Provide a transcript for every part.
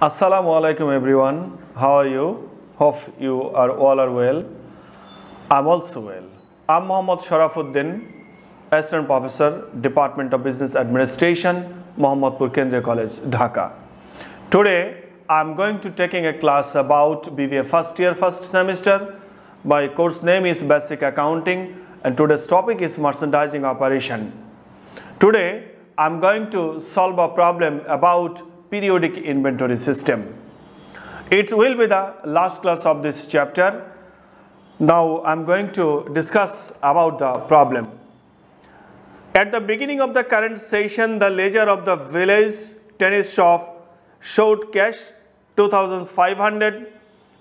Assalamu alaikum everyone. How are you? Hope you are all are well. I'm also well. I'm Mohammad Sharafuddin, Assistant Professor, Department of Business Administration, Mohammadpur Kendriya College, Dhaka. Today, I'm going to taking a class about BBA first year, first semester. My course name is Basic Accounting and today's topic is merchandising operation. Today, I'm going to solve a problem about periodic inventory system. It will be the last class of this chapter. Now I'm going to discuss about the problem. At the beginning of the current session, the ledger of the village tennis shop showed cash 2,500,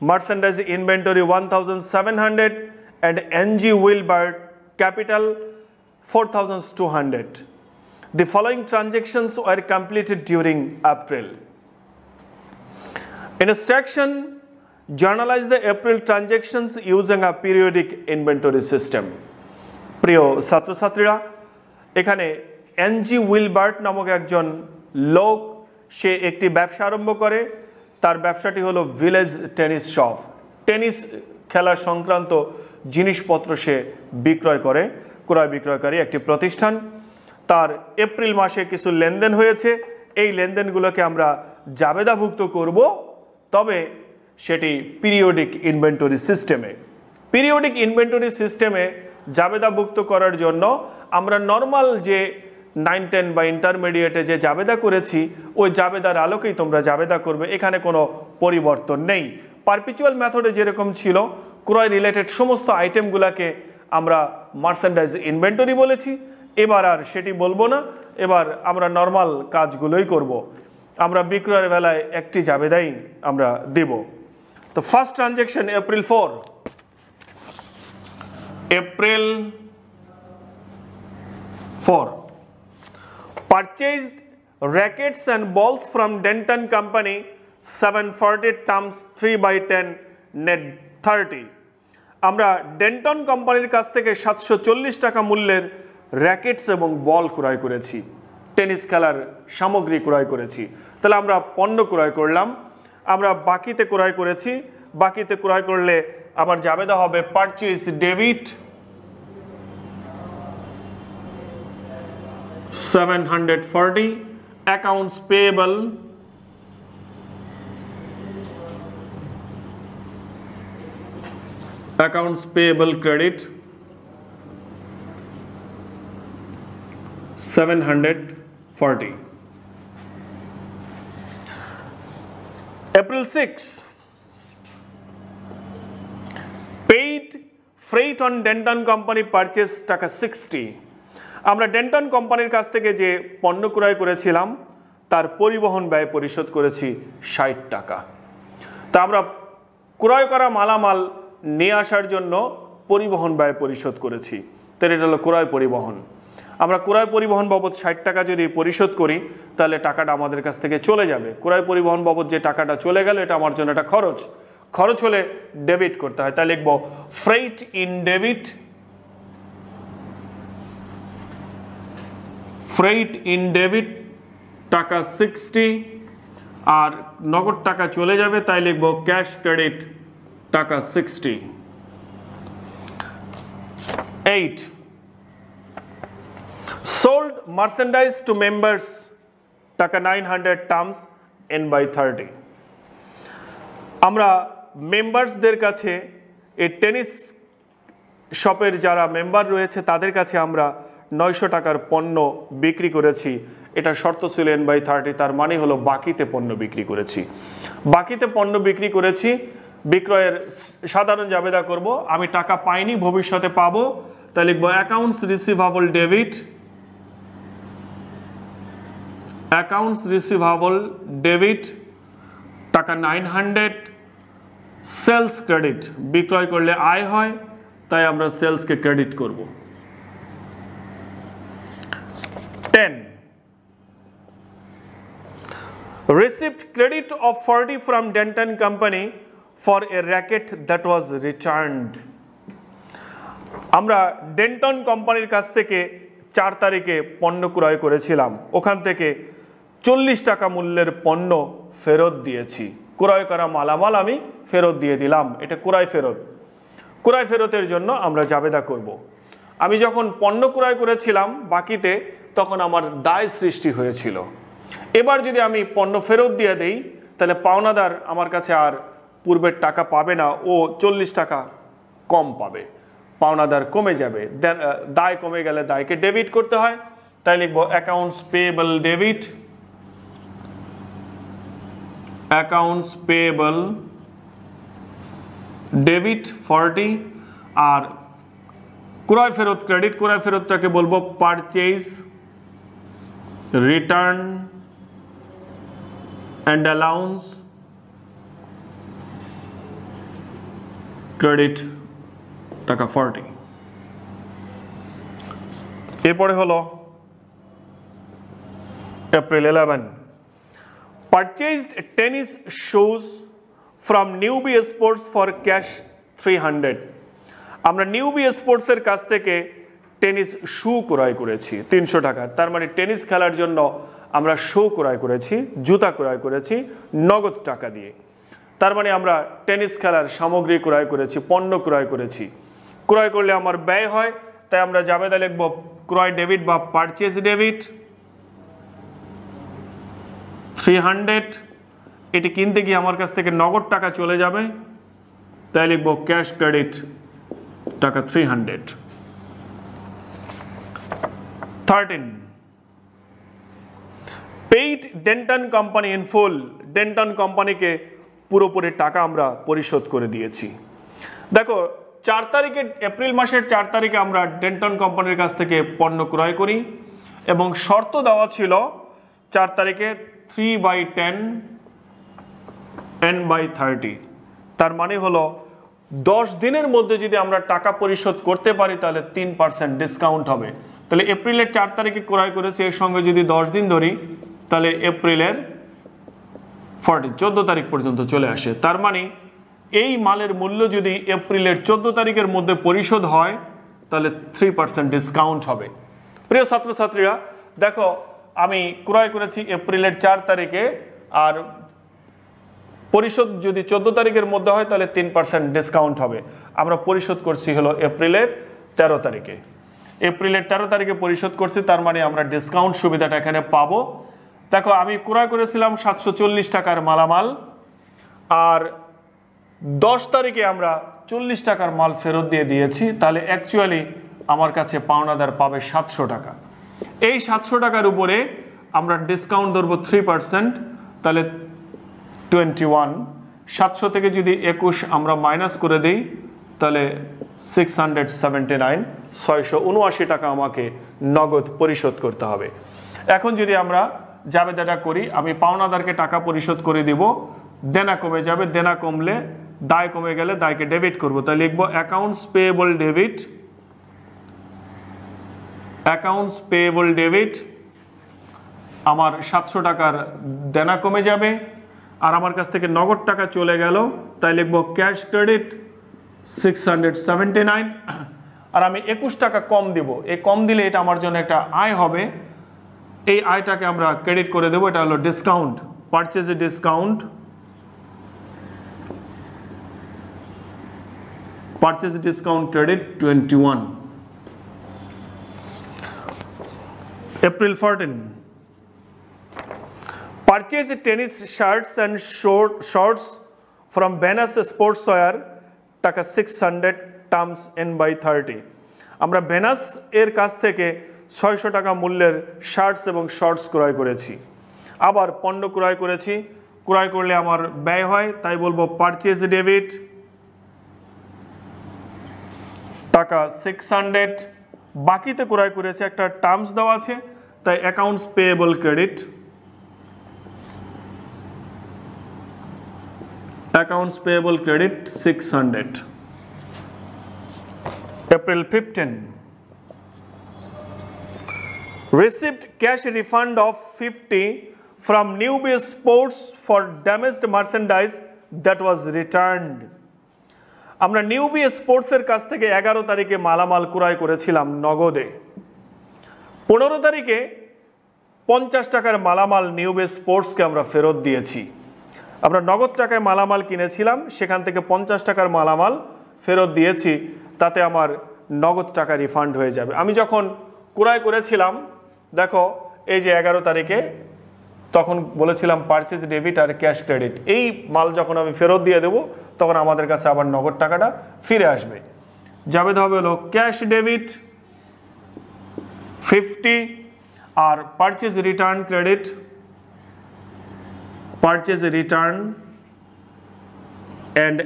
merchandise inventory 1,700 and NG Wilbert capital 4,200. The following transactions were completed during April. Instruction: journalize the April transactions using a periodic inventory system. প্রিয় ছাত্রছাত্রীরা, এখানে NG Wilbert নামক একজন লোক সে একটি ব্যবসা আরম্ভ করে। তার ব্যবসাটি হলো ভিলেজ টেনিস শপ। টেনিস খেলা সংক্রান্ত জিনিসপত্র সে বিক্রয় করে, ক্রয় বিক্রয়কারী একটি প্রতিষ্ঠান। তার এপ্রিল মাসে কিছু লেনদেন হয়েছে, এই লেনদেনগুলোকে আমরা জাবেদাভুক্ত করব, তবে সেটি পিরিয়ডিক ইনভেন্টরি সিস্টেমে। পিরিয়ডিক ইনভেন্টরি সিস্টেমে জাবেদাভুক্ত করার জন্য আমরা নর্মাল যে 9-10 বা ইন্টারমিডিয়েটে যে জাবেদা করেছি ওই জাবেদার আলোকেই তোমরা জাবেদা করবে, এখানে কোনো পরিবর্তন নেই। পারপিচুয়াল মেথডে যেরকম ছিল, ক্রয় রিলেটেড সমস্ত আইটেমগুলোকে আমরা মার্চেন্ডাইজ ইনভেন্টরি বলেছি, এবার আর সেটি বলবো না, এবার আমরা নর্মাল কাজগুলোই করব। আমরা বিক্রয়ের বেলায় একটি জাবেদাই আমরা দেব। তো first transaction April 4, April 4 purchased rackets and balls from Denton Company 740 times 3/10 net 30। আমরা ডেন্টন কোম্পানির কাছ থেকে 740 টাকা মূল্যের র্যাকেটস এবং বল ক্রয় করেছি, টেনিস খেলার সামগ্রী ক্রয় করেছি। তাহলে আমরা পণ্য ক্রয় করলাম, আমরা বাকিতে ক্রয় করেছি। বাকিতে ক্রয় করলে আমার জাবেদা হবে purchase debit 740, accounts payable credit 740। April 6, paid freight on Denton Company purchase টাকা 60। আমরা ডেন্টন কোম্পানির কাছ থেকে যে পণ্য ক্রয় করেছিলাম তার পরিবহন ব্যয় পরিশোধ করেছি 60 টাকা। তা আমরা ক্রয় করা মালামাল নিয়ে আসার জন্য পরিবহন ব্যয় পরিশোধ করেছি, তাহলে এটা হলো ক্রয় পরিবহন। আমরা ক্রয় পরিবহন বাবদ 60 টাকা যদি পরিশোধ করি তাহলে টাকাটা আমাদের কাছ থেকে চলে যাবে। ক্রয় পরিবহন বাবদ যে টাকাটা চলে গেল এটা আমার জন্য একটা খরচ, খরচ হলে ডেবিট করতে হয়, তাই লিখব freight in debit, freight in debit টাকা 60 আর নগদ টাকা চলে যাবে, তাই লিখব ক্যাশ ক্রেডিট টাকা 60। 8, sold merchandise to members টাকা 900 terms N/30। আমরা মেম্বার্সদের কাছে এই টেনিস শপের যারা মেম্বার রয়েছে তাদের কাছে আমরা 900 টাকার পণ্য বিক্রি করেছি। এটা শর্ত ছিল N/30, তার মানে হলো বাকিতে পণ্য বিক্রি করেছি। বাকিতে পণ্য বিক্রি করেছি, বিক্রয়ের সাধারণ জাবেদা করব। আমি টাকা পাইনি, ভবিষ্যতে পাবো, তাই লিখব accounts receivable debit, accounts receivable debit টাকা 900, সেলস ক্রেডিট, বিক্রয় করলে আয় হয় তাই আমরা সেলসকে ক্রেডিট করব। 10, received credit of 40 from Denton Company for a racket that was returned। আমরা ডেন্টন কোম্পানির কাছ থেকে 4 তারিখে পণ্য ক্রয় করেছিলাম, ওখান থেকে 40 টাকা মূল্যের পণ্য ফেরত দিয়েছি, ক্রয় করা মালামাল আমি ফেরত দিয়ে দিলাম, এটা ক্রয় ফেরত। ক্রয় ফেরতের জন্য আমরা জাবেদা করব। আমি যখন পণ্য ক্রয় করেছিলাম বাকিতে, তখন আমার দায় সৃষ্টি হয়েছিল। এবার যদি আমি পণ্য ফেরত দিয়ে দেই, তাহলে পাওনাদার আমার কাছে আর পূর্বের টাকা পাবে না, ও 40 টাকা কম পাবে, পাওনাদার কমে যাবে। দায় কমে গেলে দায়কে ডেবিট করতে হয়, তাই লিখবো accounts payable debit, accounts payable debit 40। আর ক্রয় ফেরত ক্রেডিট, ক্রয় ফেরতটাকে বলবো purchase return and allowance credit টাকা 40। এরপরে হলো April 11, purchased tennis shoes from newbie sports for cash 300। আমরা নিউবি স্পোর্টসের কাছ থেকে টেনিস শু ক্রয় করেছি 300 টাকার। তার মানে টেনিস খেলার জন্য আমরা শু ক্রয় করেছি, জুতা ক্রয় করেছি নগদ টাকা দিয়ে। তার মানে আমরা টেনিস খেলার সামগ্রী ক্রয় করেছি, পণ্য ক্রয় করেছি। ক্রয় করলে আমার ব্যয় হয়, তাই আমরা জাবেদা লিখব ক্রয় ডেবিট বা পারচেজ ডেবিট 300। এটি কিনতে গিয়ে আমার কাছ থেকে নগদ টাকা চলে যাবে, তাই লিখব ক্যাশ ক্রেডিট টাকা 300। 13, পেইড ডেন্টন কোম্পানি ইন ফুল। ডেন্টন কোম্পানিকে পুরোপুরি টাকা আমরা পরিশোধ করে দিয়েছি। দেখো 4 তারিখে, এপ্রিল মাসের 4 তারিখে আমরা ডেন্টন কোম্পানির কাছ থেকে পণ্য ক্রয় করি এবং শর্ত দেওয়া ছিল 4 তারিখে 3/10 n/30। তার মানে হলো 10 দিনের মধ্যে যদি আমরা টাকা পরিশোধ করতে পারি তাহলে 3% ডিসকাউন্ট হবে। তাহলে এপ্রিলের 4 তারিখে ক্রয় করেছি, এর সঙ্গে যদি 10 দিন ধরি তাহলে এপ্রিলের 14 তারিখ পর্যন্ত চলে আসে। তার মানে এই মালের মূল্য যদি এপ্রিলের 14 তারিখের মধ্যে পরিশোধ হয় তাহলে 3% ডিসকাউন্ট হবে। প্রিয় ছাত্রছাত্রীরা, দেখো আমি ক্রয় করেছি এপ্রিলের 4 তারিখে, আর পরিশোধ যদি 14 তারিখের মধ্যে হয় তাহলে 3% ডিসকাউন্ট হবে। আমরা পরিশোধ করছি হলো এপ্রিলের 13 তারিখে। এপ্রিলের 13 তারিখে পরিশোধ করছি, তার মানে আমরা ডিসকাউন্ট সুবিধাটা এখানে পাবো। দেখো আমি ক্রয় করেছিলাম 740 টাকার মালামাল, আর 10 তারিখে আমরা 40 টাকার মাল ফেরত দিয়ে দিয়েছি, তাহলে অ্যাকচুয়ালি আমার কাছে পাওনাদার পাবে 700 টাকা। এই 700 টাকার উপরে আমরা ডিসকাউন্ট ধরবো 3%, তাহলে 21। 700 থেকে যদি 21 আমরা মাইনাস করে দিই তাহলে 679, 679 টাকা আমাকে নগদ পরিশোধ করতে হবে। এখন যদি আমরা জাবেদাটা করি, আমি পাওনাদারকে টাকা পরিশোধ করে দিব, দেনা কমে যাবে, দেনা কমলে দায় কমে গেলে দায়কে ডেবিট করব, তাই লিখবো accounts payable debit, accounts payable debit. আমার 700 টাকার দেনা কমে যাবে আর আমার কাছ থেকে নগদ টাকা চলে গেল, তাই লিখবো ক্যাশ ক্রেডিট 679। আর আমি 21 টাকা কম দিব, এই কম দিলে এটা আমার জন্য একটা আয় হবে, এই আয়টাকে আমরা ক্রেডিট করে দেবো, এটা হলো ডিসকাউন্ট, পারচেজে discount, purchase discount credit 21। April 14, purchase tennis shirts and shorts from Venus Sportswear টাকা 600 টার্মস n/30। আমরা ভেনাস এর কাছ থেকে 600 টাকা মূল্যের শার্টস এবং শর্টস ক্রয় করেছি। আবার পণ্য ক্রয় করেছি, ক্রয় করলে আমার ব্যয় হয়, তাই বলবো পারচেজ ডেবিট টাকা 600। বাকিতে ক্রয় করেছে, একটা টার্মস দেওয়া আছে, তাই accounts payable credit, accounts payable credit 600। April 15, received cash refund of 50 from Newbie Sports for damaged merchandise that was returned। আমরা নিউবি স্পোর্টসের কাছ থেকে 11 তারিখে মালামাল ক্রয় করেছিলাম নগদে। 15 তারিখে 50 টাকার মালামাল নিউবি স্পোর্টসকে আমরা ফেরত দিয়েছি। আমরা নগদ টাকায় মালামাল কিনেছিলাম, সেখান থেকে 50 টাকার মালামাল ফেরত দিয়েছি, তাতে আমার নগদ টাকা রিফান্ড হয়ে যাবে। আমি যখন ক্রয় করেছিলাম, দেখো এই যে 11 তারিখে, তখন বলেছিলাম পারচেজ ডেবিট আর ক্যাশ ক্রেডিট। এই মাল যখন আমি ফেরত দিয়ে দেবো, তখন আমাদের কাছে আবার নগদ টাকাটা ফিরে আসবে। যাবে হবে হলো ক্যাশ ডেবিট 50 আর purchase return credit, purchase return and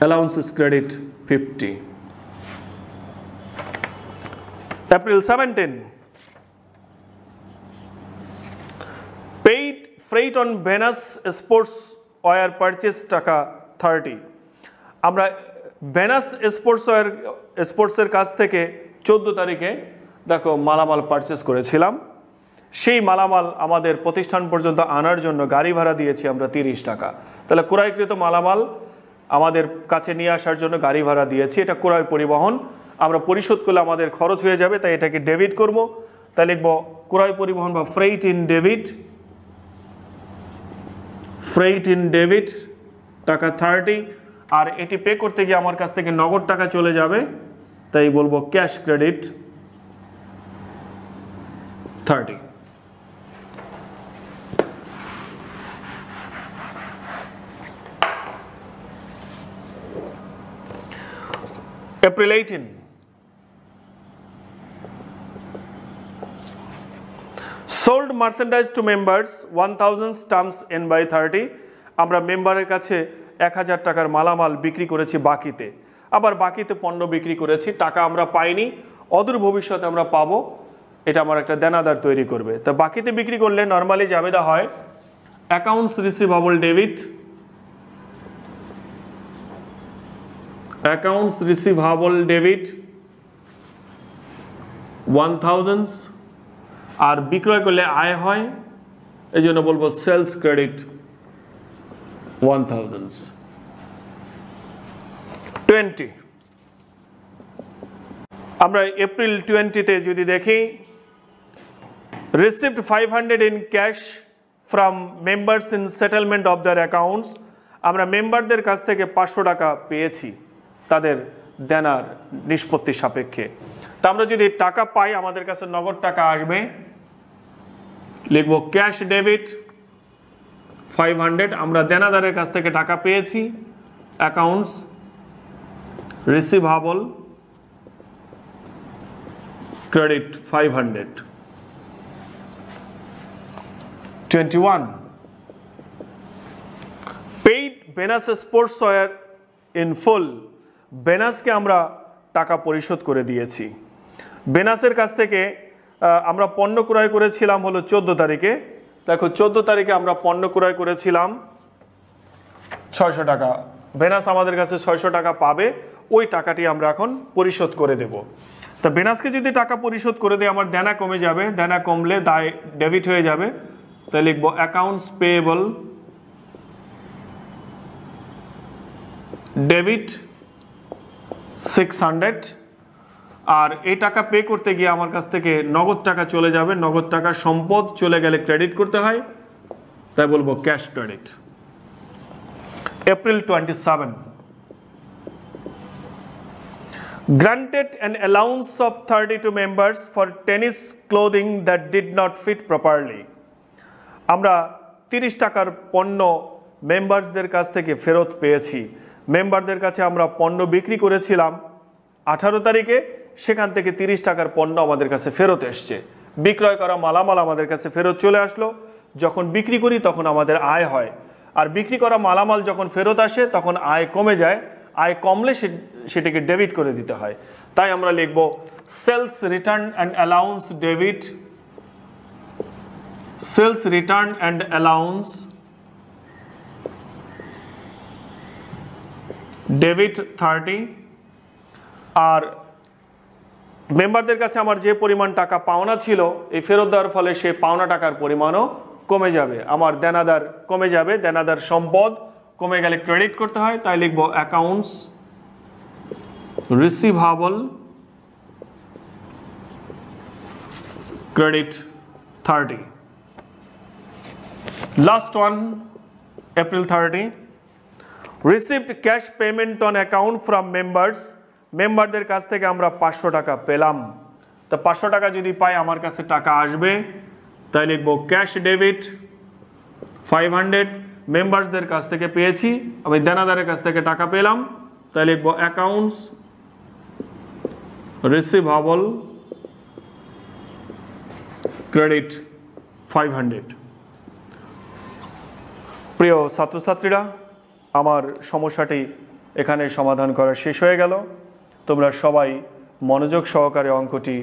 allowances credit 50. April 17, paid freight on Venus sports wear purchase টাকা 30। আমরা ভেনাস স্পোর্টসের কাছ থেকে 14 তারিখে দেখো মালামাল পারচেস করেছিলাম। সেই মালামাল আমাদের প্রতিষ্ঠান পর্যন্ত আনার জন্য গাড়ি ভাড়া দিয়েছি আমরা 30 টাকা। তাহলে ক্রয়কৃত মালামাল আমাদের কাছে নিয়ে আসার জন্য গাড়ি ভাড়া দিয়েছি, এটা ক্রয় পরিবহন। আমরা পরিশোধ করলে আমাদের খরচ হয়ে যাবে, তাই এটাকে ডেবিট করব। তাই লিখব ক্রয় পরিবহন বা freight in debit, freight in debit টাকা 30। আর এটি পে করতে গিয়ে আমার কাছ থেকে নগদ টাকা চলে যাবে, তাই বলবো cash credit 30। April 18, sold merchandise to members 1000 stamps n by 30। আমরা মেম্বারের কাছে 1000 টাকার মালামাল বিক্রি করেছি বাকিতে, আবার বাকিতে পণ্য বিক্রি করেছি, টাকা আমরা পাইনি, অদূর ভবিষ্যতে আমরা পাবো, এটা আমার একটা দেনাদার তৈরি করবে। তো বাকিতে বিক্রি করলে নরমালি জাবেদা হয় accounts receivable debit, accounts receivable debit 1000, আর বিক্রয় করলে আয় হয়, এই জন্য বলবো সেলস ক্রেডিট 1000। 20, আমরা এপ্রিল 20-তে যদি দেখি, received 500 in cash from members in settlement of their accounts। আমরা মেম্বারদের কাছ থেকে 500 টাকা পেয়েছি তাদের দেনার নিষ্পত্তি সাপেক্ষে। তা আমরা যদি টাকা পাই, আমাদের কাছে নগদ টাকা আসবে, লিখব ক্যাশ ডেবিট 500। আমরা দেনাদারের কাছ থেকে টাকা পেয়েছি, accounts receivable credit 500। 21, paid Venus sportswear in full। বেনাসকে আমরা টাকা পরিশোধ করে দিয়েছি। বেনাসের কাছ থেকে আমরা পণ্য ক্রয় করেছিলাম হলো 14 তারিখে। দেখো 14 তারিখে আমরা পণ্য ক্রয় করেছিলাম 600 টাকা, বেনাস আমাদের কাছে 600 টাকা পাবে, ওই টাকাটি আমরা এখন পরিশোধ করে দেব। তা বেনাসকে যদি টাকা পরিশোধ করে দেয়, আমার দেনা কমে যাবে, দেনা কমলে দায় ডেবিট হয়ে যাবে, তাই লিখব অ্যাকাউন্টস পেয়েবল ডেবিট 600। আর এই টাকা পে করতে গিয়ে আমার কাছ থেকে নগদ টাকা চলে যাবে, নগদ টাকার সম্পদ চলে গেলে ক্রেডিট করতে হয়, তাই বলবো cash credit. April 27, granted an allowance of 32 members for tennis clothing that did not fit properly। আমরা 30 টাকার পণ্য মেম্বারসদের কাছ থেকে ফেরত পেয়েছি। মেম্বারদের কাছে আমরা পণ্য বিক্রি করেছিলাম 18 তারিখে, সেখান থেকে 30 টাকার পণ্য আমাদের কাছে ফেরত এসছে। বিক্রয় করা মালামাল আমাদের কাছে ফেরত চলে আসলো। যখন বিক্রি করি তখন আমাদের আয় হয়, আর বিক্রি করা মালামাল যখন ফেরত আসে তখন আয় কমে যায়, আয় কমলে সেটাকে ডেবিট করে দিতে হয়। তাই আমরা লিখব sales return and allowance debit, sales return and allowance debit 30। আর মেম্বারদের কাছে আমার যে পরিমাণ টাকা পাওনা ছিল, এই ফেরত দেওয়ার ফলে সেই পাওনা টাকার পরিমাণও কমে যাবে, আমার দেনাদার কমে যাবে, দেনাদার সম্পদ কমে গেলে ক্রেডিট করতে হয়, তাই লিখব accounts receivable credit 30 last one April 30 received cash payment on account from members মেম্বারদের কাছ থেকে আমরা 500 টাকা পেলাম তো 500 টাকা যদি পাই আমার কাছে টাকা আসবে তাই লিখব ক্যাশ ডেবিট 500 মেম্বারসদের কাছ থেকে পেয়েছি আমি দেনাদারের কাছ থেকে টাকা পেলাম তাই লিখব অ্যাকাউন্টস রিসিভেবল ক্রেডিট 500 প্রিয় ছাত্রছাত্রীরা আমার সমস্যাটি এখানে সমাধান করা শেষ হয়ে গেল তোমরা সবাই মনোযোগ সহকারে অঙ্কটি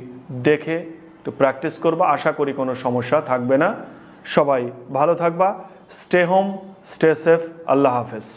দেখে একটু প্র্যাকটিস করবা আশা করি কোনো সমস্যা থাকবে না সবাই ভালো থাকবা স্টে হোম স্টে সেফ আল্লাহ হাফেজ